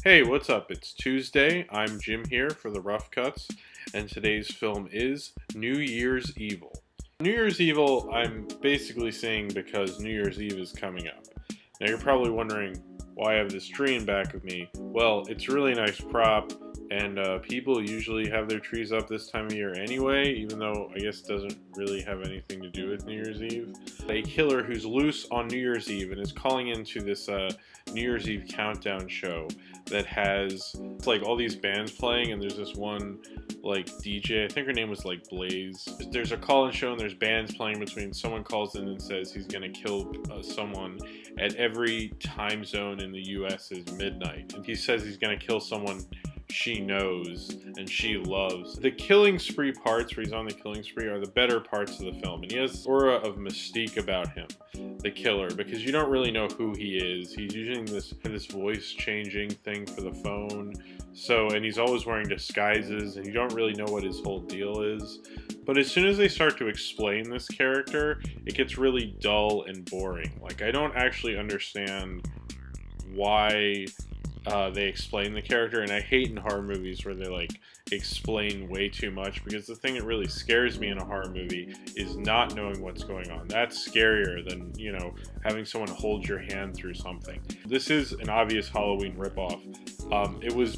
Hey, what's up? It's Tuesday. I'm Jim here for The Rough Cuts, and today's film is New Year's Evil. New Year's Evil, I'm basically saying because New Year's Eve is coming up. Now you're probably wondering why I have this tree in back of me. Well, it's a really nice prop, and people usually have their trees up this time of year anyway, even though I guess it doesn't really have anything to do with New Year's Eve. A killer who's loose on New Year's Eve and is calling into this New Year's Eve countdown show that has like all these bands playing, and there's this one like DJ, I think her name was like Blaze. There's a call-in show and there's bands playing between. Someone calls in and says he's gonna kill someone at every time zone in the US is midnight, and he says he's gonna kill someone she knows and she loves. The killing spree parts, where he's on the killing spree, are the better parts of the film, and he has an aura of mystique about him, the killer, because you don't really know who he is. He's using this voice changing thing for the phone, and he's always wearing disguises, and you don't really know what his whole deal is. But as soon as they start to explain this character, it gets really dull and boring. Like, I don't actually understand why they explain the character, and I hate in horror movies where they like explain way too much, because the thing that really scares me in a horror movie is not knowing what's going on. That's scarier than, you know, having someone hold your hand through something. This is an obvious Halloween ripoff. It was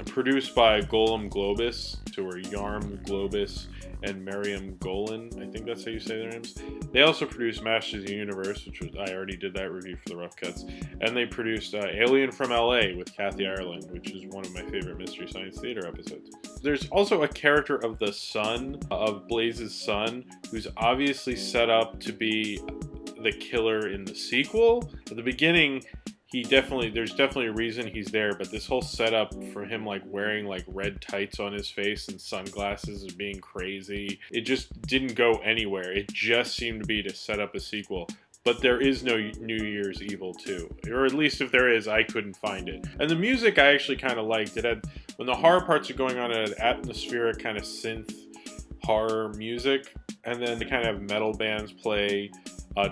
produced by Golem Globus, who are Yarm Globus and Miriam Golan. I think that's how you say their names. They also produced Masters of the Universe, which was, I already did that review for the Rough Cuts, and they produced Alien from LA with Kathy Ireland, which is one of my favorite Mystery Science Theater episodes. There's also a character of the son, of Blaze's son, who's obviously set up to be the killer in the sequel. At the beginning, there's definitely a reason he's there, but this whole setup for him like wearing like red tights on his face and sunglasses and being crazy, it just didn't go anywhere. It just seemed to be to set up a sequel. But there is no New Year's Evil 2. Or at least if there is, I couldn't find it. And the music I actually kind of liked. It had, when the horror parts are going on, it had atmospheric kind of synth horror music. And then the kind of metal bands play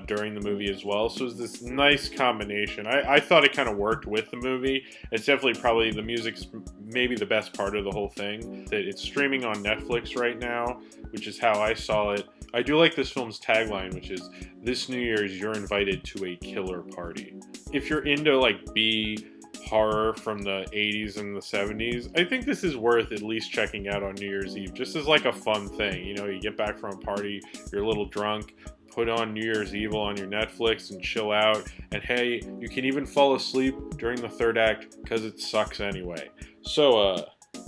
during the movie as well. So it's this nice combination. I thought it kind of worked with the movie. It's definitely probably, the music's maybe the best part of the whole thing. It's streaming on Netflix right now, which is how I saw it. I do like this film's tagline, which is, "This New Year's, you're invited to a killer party." If you're into like B horror from the 80s and the 70s, I think this is worth at least checking out on New Year's Eve, just as like a fun thing. You know, you get back from a party, you're a little drunk, put on New Year's Evil on your Netflix and chill out, and hey, you can even fall asleep during the third act because it sucks anyway. So,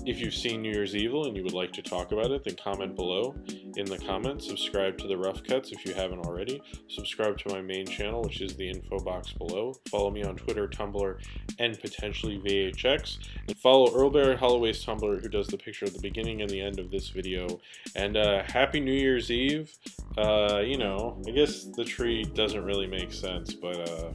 if you've seen New Year's Evil and you would like to talk about it, then comment below in the comments. Subscribe to The Rough Cuts if you haven't already. Subscribe to my main channel, which is the info box below. Follow me on Twitter, Tumblr, and potentially VHX. And follow Earl Barrett Holloway's Tumblr, who does the picture at the beginning and the end of this video. And Happy New Year's Eve. You know, I guess the tree doesn't really make sense, but